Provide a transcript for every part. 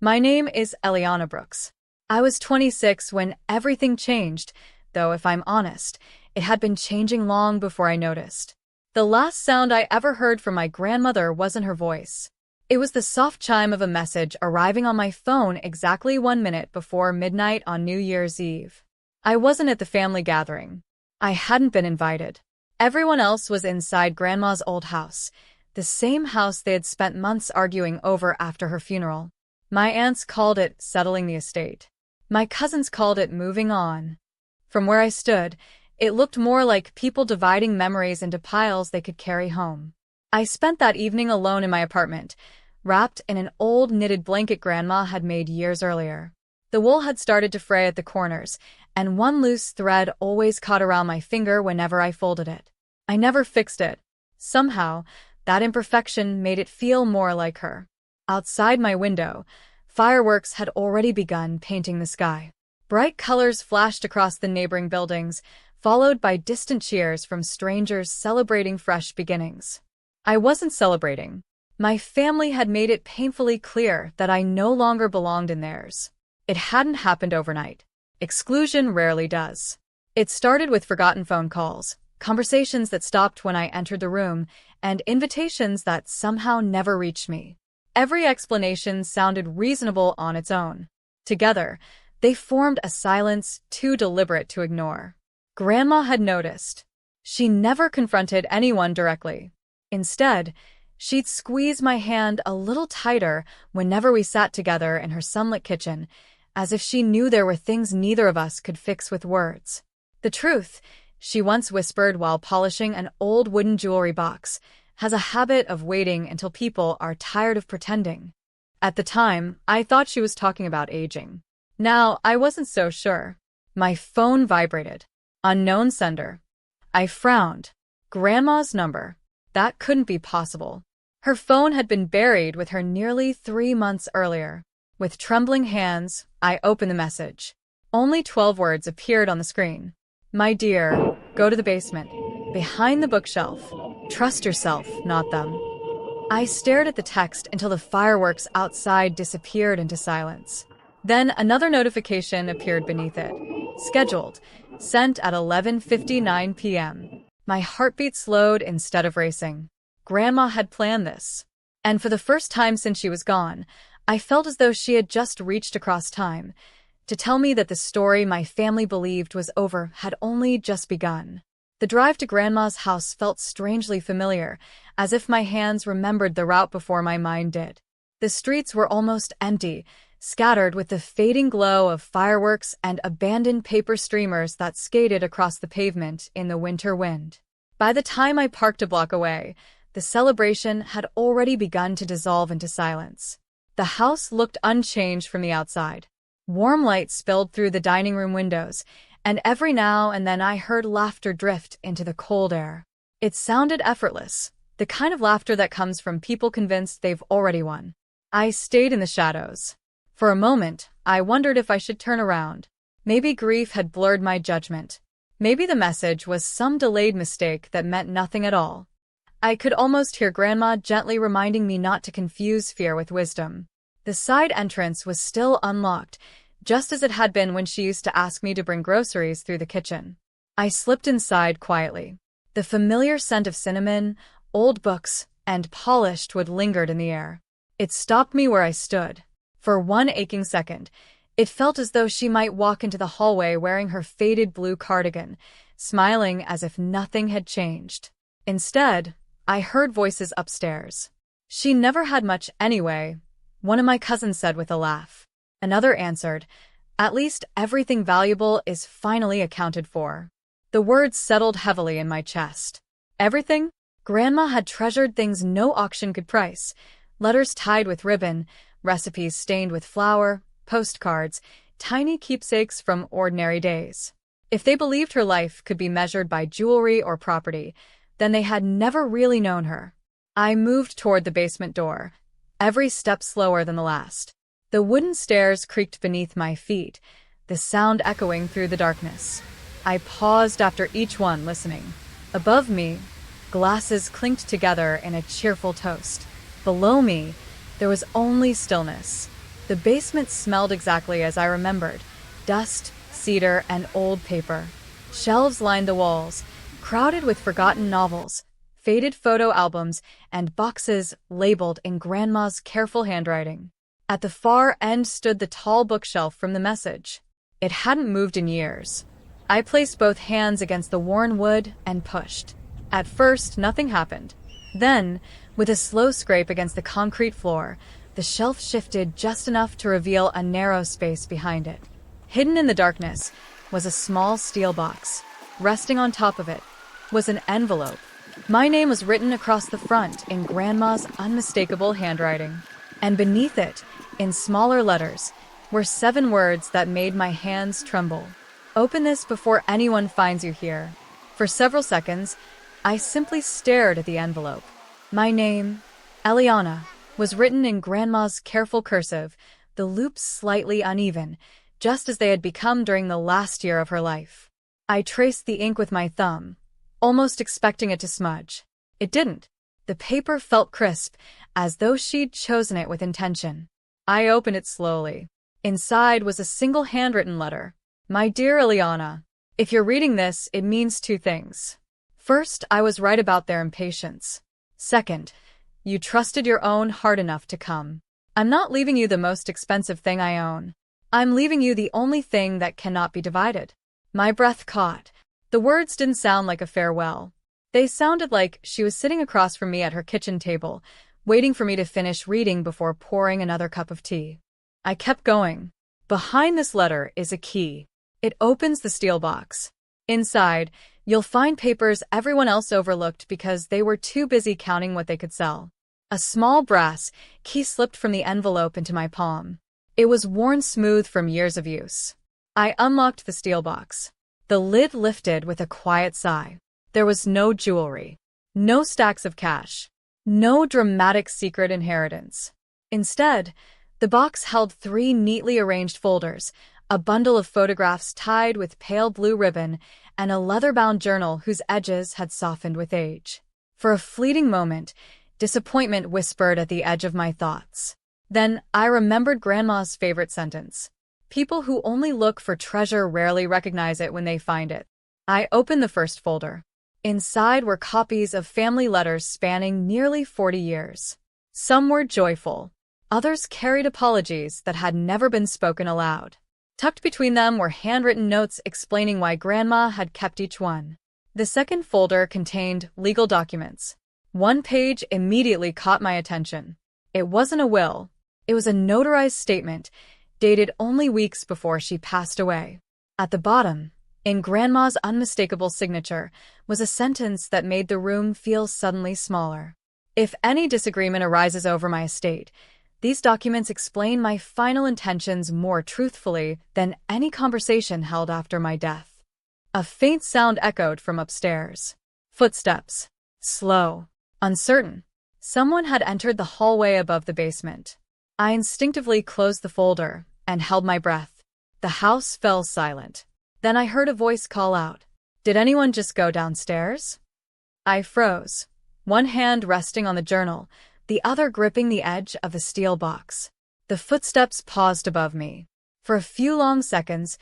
My name is Eliana Brooks. I was 26 when everything changed, though if I'm honest, it had been changing long before I noticed. The last sound I ever heard from my grandmother wasn't her voice. It was the soft chime of a message arriving on my phone exactly 1 minute before midnight on New Year's Eve. I wasn't at the family gathering. I hadn't been invited. Everyone else was inside Grandma's old house, the same house they had spent months arguing over after her funeral. My aunts called it settling the estate. My cousins called it moving on. From where I stood, it looked more like people dividing memories into piles they could carry home. I spent that evening alone in my apartment, wrapped in an old knitted blanket Grandma had made years earlier. The wool had started to fray at the corners, and one loose thread always caught around my finger whenever I folded it. I never fixed it. Somehow, that imperfection made it feel more like her. Outside my window, fireworks had already begun painting the sky. Bright colors flashed across the neighboring buildings, followed by distant cheers from strangers celebrating fresh beginnings. I wasn't celebrating. My family had made it painfully clear that I no longer belonged in theirs. It hadn't happened overnight. Exclusion rarely does. It started with forgotten phone calls, conversations that stopped when I entered the room, and invitations that somehow never reached me. Every explanation sounded reasonable on its own. Together, they formed a silence too deliberate to ignore. Grandma had noticed. She never confronted anyone directly. Instead, she'd squeeze my hand a little tighter whenever we sat together in her sunlit kitchen, as if she knew there were things neither of us could fix with words. The truth, she once whispered while polishing an old wooden jewelry box, has a habit of waiting until people are tired of pretending. At the time, I thought she was talking about aging. Now, I wasn't so sure. My phone vibrated. Unknown sender. I frowned. Grandma's number. That couldn't be possible. Her phone had been buried with her nearly 3 months earlier. With trembling hands, I opened the message. Only 12 words appeared on the screen. My dear, go to the basement. Behind the bookshelf. Trust yourself, not them. I stared at the text until the fireworks outside disappeared into silence. Then another notification appeared beneath it. Scheduled. Sent at 11:59 p.m. My heartbeat slowed instead of racing. Grandma had planned this. And for the first time since she was gone, I felt as though she had just reached across time to tell me that the story my family believed was over had only just begun. The drive to Grandma's house felt strangely familiar, as if my hands remembered the route before my mind did. The streets were almost empty, scattered with the fading glow of fireworks and abandoned paper streamers that skated across the pavement in the winter wind. By the time I parked a block away, the celebration had already begun to dissolve into silence. The house looked unchanged from the outside. Warm light spilled through the dining room windows, and every now and then I heard laughter drift into the cold air. It sounded effortless, the kind of laughter that comes from people convinced they've already won. I stayed in the shadows. For a moment, I wondered if I should turn around. Maybe grief had blurred my judgment. Maybe the message was some delayed mistake that meant nothing at all. I could almost hear Grandma gently reminding me not to confuse fear with wisdom. The side entrance was still unlocked, just as it had been when she used to ask me to bring groceries through the kitchen. I slipped inside quietly. The familiar scent of cinnamon, old books, and polished wood lingered in the air. It stopped me where I stood. For one aching second, it felt as though she might walk into the hallway wearing her faded blue cardigan, smiling as if nothing had changed. Instead, I heard voices upstairs. She never had much anyway, one of my cousins said with a laugh. Another answered, at least everything valuable is finally accounted for. The words settled heavily in my chest. Everything? Grandma had treasured things no auction could price. Letters tied with ribbon, recipes stained with flour, postcards, tiny keepsakes from ordinary days. If they believed her life could be measured by jewelry or property, then they had never really known her. I moved toward the basement door, every step slower than the last. The wooden stairs creaked beneath my feet, the sound echoing through the darkness. I paused after each one, listening. Above me, glasses clinked together in a cheerful toast. Below me, there was only stillness. The basement smelled exactly as I remembered: dust, cedar, and old paper. Shelves lined the walls, crowded with forgotten novels, faded photo albums, and boxes labeled in Grandma's careful handwriting. At the far end stood the tall bookshelf from the message. It hadn't moved in years. I placed both hands against the worn wood and pushed. At first, nothing happened. Then, with a slow scrape against the concrete floor, the shelf shifted just enough to reveal a narrow space behind it. Hidden in the darkness was a small steel box. Resting on top of it was an envelope. My name was written across the front in Grandma's unmistakable handwriting. And beneath it, in smaller letters, were 7 words that made my hands tremble. Open this before anyone finds you here. For several seconds, I simply stared at the envelope. My name, Eliana, was written in Grandma's careful cursive, the loops slightly uneven, just as they had become during the last year of her life. I traced the ink with my thumb, almost expecting it to smudge. It didn't. The paper felt crisp, as though she'd chosen it with intention. I opened it slowly. Inside was a single handwritten letter. My dear Eliana, if you're reading this, it means 2 things. First, I was right about their impatience. Second, you trusted your own heart enough to come. I'm not leaving you the most expensive thing I own. I'm leaving you the only thing that cannot be divided. My breath caught. The words didn't sound like a farewell. They sounded like she was sitting across from me at her kitchen table, waiting for me to finish reading before pouring another cup of tea. I kept going. Behind this letter is a key. It opens the steel box. Inside, you'll find papers everyone else overlooked because they were too busy counting what they could sell. A small brass key slipped from the envelope into my palm. It was worn smooth from years of use. I unlocked the steel box. The lid lifted with a quiet sigh. There was no jewelry, no stacks of cash, no dramatic secret inheritance. Instead, the box held 3 neatly arranged folders, a bundle of photographs tied with pale blue ribbon, and a leather-bound journal whose edges had softened with age. For a fleeting moment, disappointment whispered at the edge of my thoughts. Then I remembered Grandma's favorite sentence: people who only look for treasure rarely recognize it when they find it. I opened the first folder. Inside were copies of family letters spanning nearly 40 years. Some were joyful. Others carried apologies that had never been spoken aloud. Tucked between them were handwritten notes explaining why Grandma had kept each one. The second folder contained legal documents. One page immediately caught my attention. It wasn't a will. It was a notarized statement, dated only weeks before she passed away. At the bottom, in Grandma's unmistakable signature, was a sentence that made the room feel suddenly smaller. If any disagreement arises over my estate, these documents explain my final intentions more truthfully than any conversation held after my death. A faint sound echoed from upstairs. Footsteps. Slow. Uncertain. Someone had entered the hallway above the basement. I instinctively closed the folder and held my breath. The house fell silent. Then I heard a voice call out, "Did anyone just go downstairs?" I froze, one hand resting on the journal, the other gripping the edge of the steel box. The footsteps paused above me. For a few long seconds,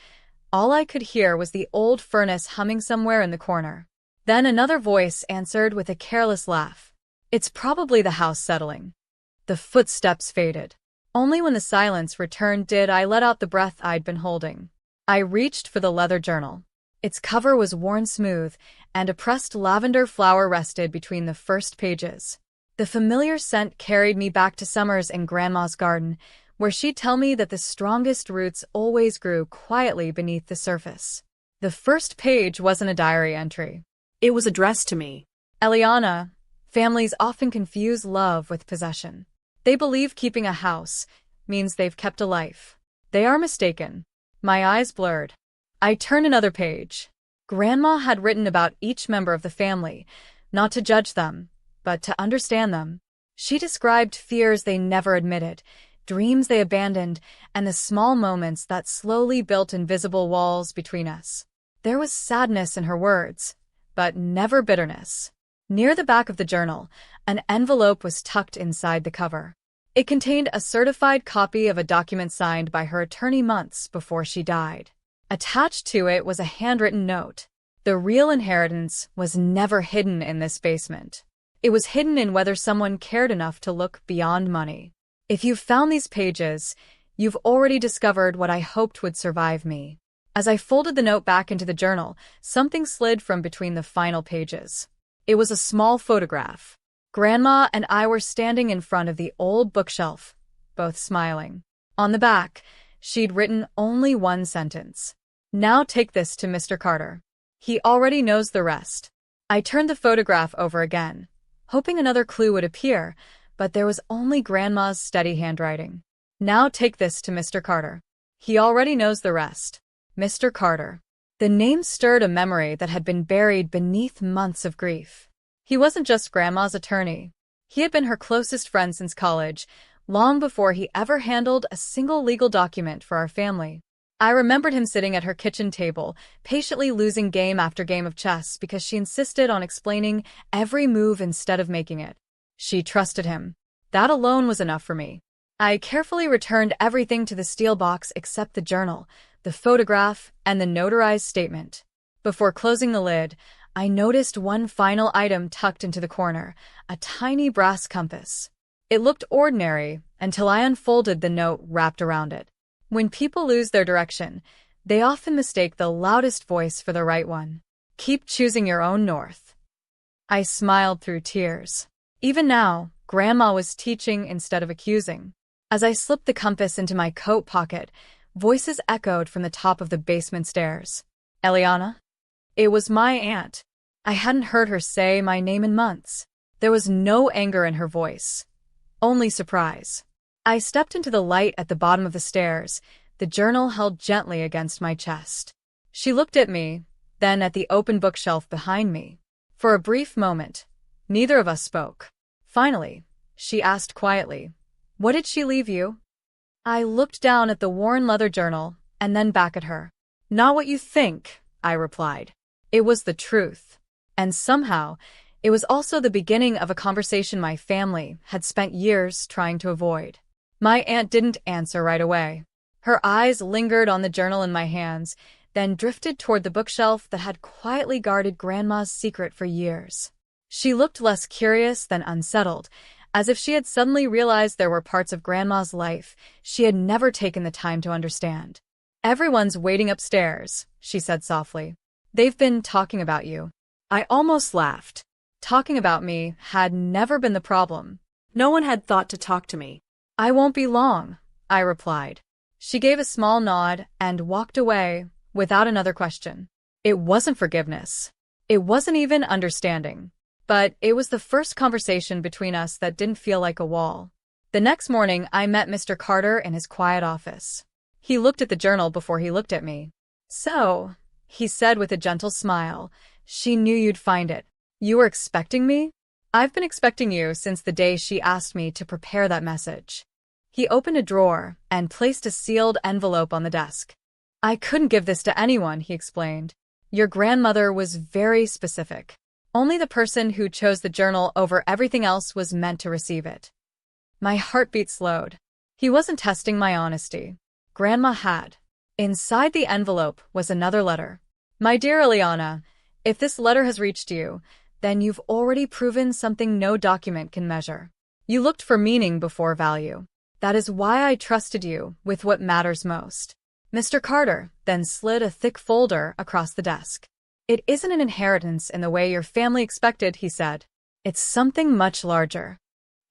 all I could hear was the old furnace humming somewhere in the corner. Then another voice answered with a careless laugh. "It's probably the house settling." The footsteps faded. Only when the silence returned did I let out the breath I'd been holding. I reached for the leather journal. Its cover was worn smooth, and a pressed lavender flower rested between the first pages. The familiar scent carried me back to summers in Grandma's garden, where she'd tell me that the strongest roots always grew quietly beneath the surface. The first page wasn't a diary entry. It was addressed to me. Eliana, families often confuse love with possession. They believe keeping a house means they've kept a life. They are mistaken. My eyes blurred. I turned another page. Grandma had written about each member of the family, not to judge them, but to understand them. She described fears they never admitted, dreams they abandoned, and the small moments that slowly built invisible walls between us. There was sadness in her words, but never bitterness. Near the back of the journal, an envelope was tucked inside the cover. It contained a certified copy of a document signed by her attorney months before she died. Attached to it was a handwritten note. The real inheritance was never hidden in this basement. It was hidden in whether someone cared enough to look beyond money. If you've found these pages, you've already discovered what I hoped would survive me. As I folded the note back into the journal, something slid from between the final pages. It was a small photograph. Grandma and I were standing in front of the old bookshelf, both smiling. On the back, she'd written only one sentence. "Now take this to Mr. Carter. He already knows the rest." I turned the photograph over again, hoping another clue would appear, but there was only Grandma's steady handwriting. "Now take this to Mr. Carter. He already knows the rest." Mr. Carter. The name stirred a memory that had been buried beneath months of grief. He wasn't just Grandma's attorney. He had been her closest friend since college, long before he ever handled a single legal document for our family. I remembered him sitting at her kitchen table, patiently losing game after game of chess because she insisted on explaining every move instead of making it. She trusted him. That alone was enough for me. I carefully returned everything to the steel box except the journal, the photograph, and the notarized statement. Before closing the lid, I noticed one final item tucked into the corner, a tiny brass compass. It looked ordinary until I unfolded the note wrapped around it. When people lose their direction, they often mistake the loudest voice for the right one. Keep choosing your own north. I smiled through tears. Even now, Grandma was teaching instead of accusing. As I slipped the compass into my coat pocket, voices echoed from the top of the basement stairs. "Eliana?" It was my aunt. I hadn't heard her say my name in months. There was no anger in her voice, only surprise. I stepped into the light at the bottom of the stairs, the journal held gently against my chest. She looked at me, then at the open bookshelf behind me. For a brief moment, neither of us spoke. Finally, she asked quietly, "What did she leave you?" I looked down at the worn leather journal, and then back at her. "Not what you think," I replied. It was the truth. And somehow, it was also the beginning of a conversation my family had spent years trying to avoid. My aunt didn't answer right away. Her eyes lingered on the journal in my hands, then drifted toward the bookshelf that had quietly guarded Grandma's secret for years. She looked less curious than unsettled, as if she had suddenly realized there were parts of Grandma's life she had never taken the time to understand. "Everyone's waiting upstairs," she said softly. "They've been talking about you." I almost laughed. Talking about me had never been the problem. No one had thought to talk to me. "I won't be long," I replied. She gave a small nod and walked away without another question. It wasn't forgiveness. It wasn't even understanding. But it was the first conversation between us that didn't feel like a wall. The next morning, I met Mr. Carter in his quiet office. He looked at the journal before he looked at me. "So," he said with a gentle smile, "she knew you'd find it. You were expecting me?" "I've been expecting you since the day she asked me to prepare that message." He opened a drawer and placed a sealed envelope on the desk. "I couldn't give this to anyone," he explained. "Your grandmother was very specific. Only the person who chose the journal over everything else was meant to receive it." My heartbeat slowed. He wasn't testing my honesty. Grandma had. Inside the envelope was another letter. "My dear Eliana, if this letter has reached you, then you've already proven something no document can measure. You looked for meaning before value. That is why I trusted you with what matters most." Mr. Carter then slid a thick folder across the desk. "It isn't an inheritance in the way your family expected," he said. "It's something much larger."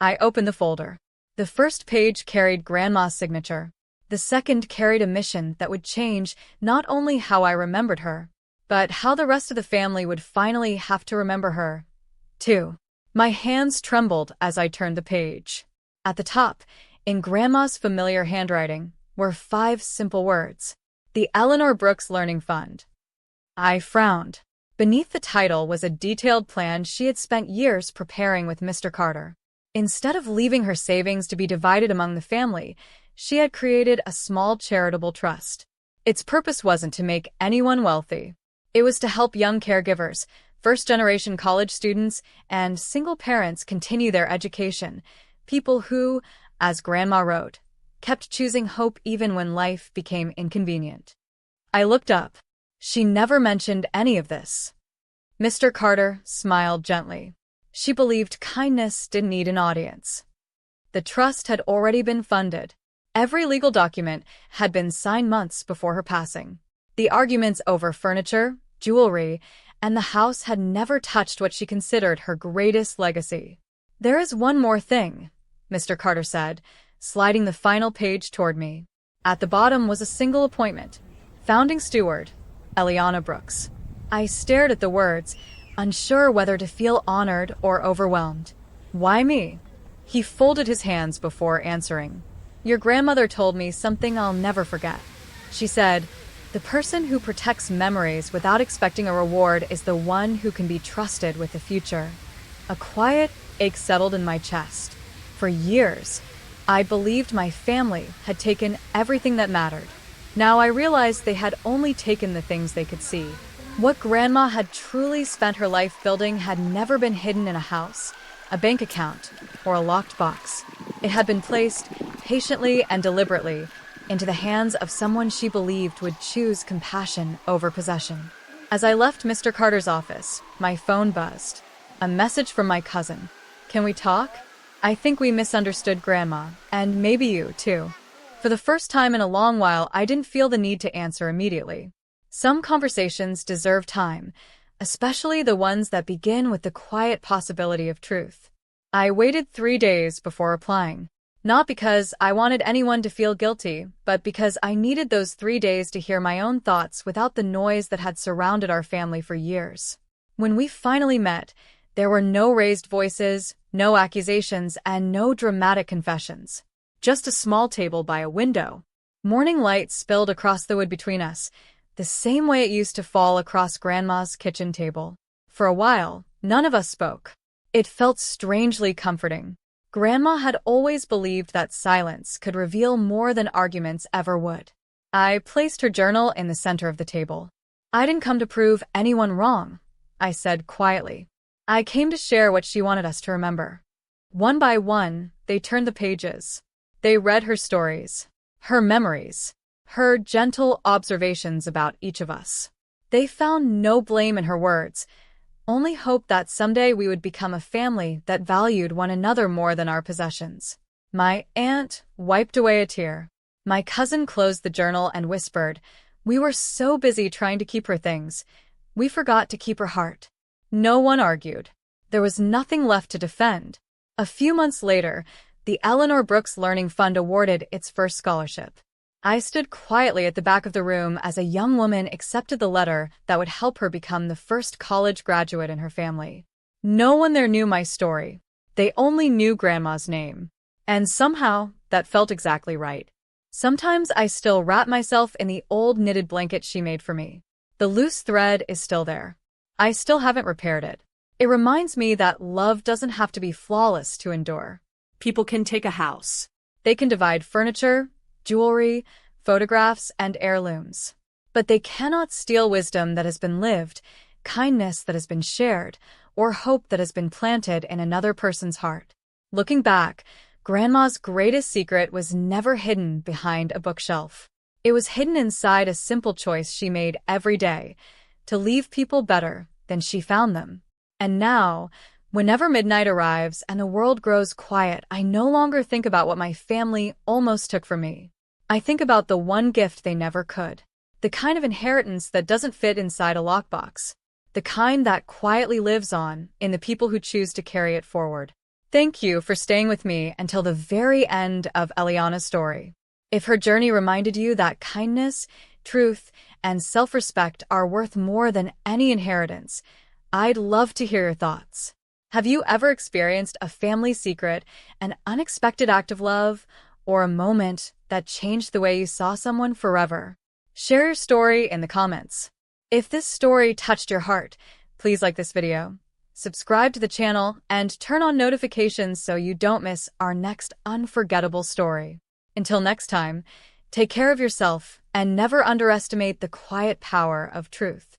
I opened the folder. The first page carried Grandma's signature. The second carried a mission that would change not only how I remembered her, but how the rest of the family would finally have to remember her, too. My hands trembled as I turned the page. At the top, in Grandma's familiar handwriting, were 5 simple words: "The Eliana Brooks Learning Fund." I frowned. Beneath the title was a detailed plan she had spent years preparing with Mr. Carter. Instead of leaving her savings to be divided among the family, she had created a small charitable trust. Its purpose wasn't to make anyone wealthy. It was to help young caregivers, first-generation college students, and single parents continue their education, people who, as Grandma wrote, kept choosing hope even when life became inconvenient. I looked up. She never mentioned any of this. Mr. Carter smiled gently. She believed kindness didn't need an audience. The trust had already been funded. Every legal document had been signed months before her passing. The arguments over furniture, jewelry, and the house had never touched what she considered her greatest legacy. "There is one more thing," Mr. Carter said, sliding the final page toward me. At the bottom was a single appointment. Founding Steward, Eliana Brooks. I stared at the words, unsure whether to feel honored or overwhelmed. "Why me?" He folded his hands before answering. "Your grandmother told me something I'll never forget. She said, 'The person who protects memories without expecting a reward is the one who can be trusted with the future.'" A quiet ache settled in my chest. For years, I believed my family had taken everything that mattered. Now I realized they had only taken the things they could see. What Grandma had truly spent her life building had never been hidden in a house, a bank account, or a locked box. It had been placed, patiently and deliberately, into the hands of someone she believed would choose compassion over possession. As I left Mr. Carter's office, my phone buzzed. A message from my cousin. "Can we talk? I think we misunderstood Grandma, and maybe you, too." For the first time in a long while, I didn't feel the need to answer immediately. Some conversations deserve time, especially the ones that begin with the quiet possibility of truth. I waited 3 days before replying. Not because I wanted anyone to feel guilty, but because I needed those 3 days to hear my own thoughts without the noise that had surrounded our family for years. When we finally met, there were no raised voices, no accusations, and no dramatic confessions. Just a small table by a window. Morning light spilled across the wood between us, the same way it used to fall across Grandma's kitchen table. For a while, none of us spoke. It felt strangely comforting. Grandma had always believed that silence could reveal more than arguments ever would. I placed her journal in the center of the table. "I didn't come to prove anyone wrong," I said quietly. "I came to share what she wanted us to remember." One by one, they turned the pages. They read her stories, her memories, her gentle observations about each of us. They found no blame in her words, only hope that someday we would become a family that valued one another more than our possessions. My aunt wiped away a tear. My cousin closed the journal and whispered, "We were so busy trying to keep her things, we forgot to keep her heart." No one argued. There was nothing left to defend. A few months later, the Eliana Brooks Learning Fund awarded its first scholarship. I stood quietly at the back of the room as a young woman accepted the letter that would help her become the first college graduate in her family. No one there knew my story. They only knew Grandma's name. And somehow, that felt exactly right. Sometimes I still wrap myself in the old knitted blanket she made for me. The loose thread is still there. I still haven't repaired it. It reminds me that love doesn't have to be flawless to endure. People can take a house. They can divide furniture, jewelry, photographs, and heirlooms. But they cannot steal wisdom that has been lived, kindness that has been shared, or hope that has been planted in another person's heart. Looking back, Grandma's greatest secret was never hidden behind a bookshelf. It was hidden inside a simple choice she made every day, to leave people better than she found them. And now, whenever midnight arrives and the world grows quiet, I no longer think about what my family almost took from me. I think about the one gift they never could. The kind of inheritance that doesn't fit inside a lockbox. The kind that quietly lives on in the people who choose to carry it forward. Thank you for staying with me until the very end of Eliana's story. If her journey reminded you that kindness, truth, and self-respect are worth more than any inheritance, I'd love to hear your thoughts. Have you ever experienced a family secret, an unexpected act of love, or a moment that changed the way you saw someone forever? Share your story in the comments. If this story touched your heart, please like this video, subscribe to the channel, and turn on notifications so you don't miss our next unforgettable story. Until next time, take care of yourself and never underestimate the quiet power of truth.